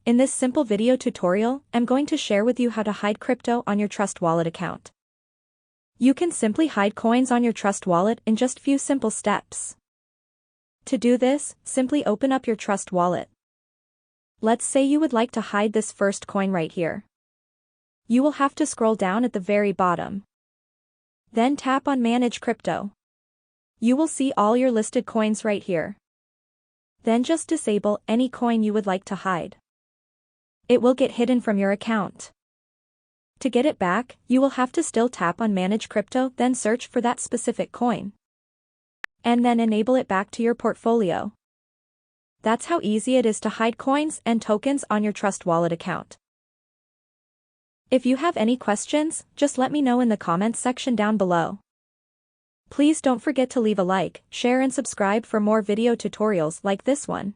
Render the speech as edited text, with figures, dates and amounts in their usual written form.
In this simple video tutorial, I'm going to share with you how to hide crypto on your Trust Wallet account. You can simply hide coins on your Trust Wallet in just few simple steps. To do this, simply open up your Trust Wallet. Let's say you would like to hide this first coin right here. You will have to scroll down at the very bottom. Then tap on Manage Crypto. You will see all your listed coins right here. Then just disable any coin you would like to hide. It will get hidden from your account. To get it back, you will have to still tap on Manage Crypto, then search for that specific coin. And then enable it back to your portfolio. That's how easy it is to hide coins and tokens on your Trust Wallet account. If you have any questions, just let me know in the comments section down below. Please don't forget to leave a like, share and subscribe for more video tutorials like this one.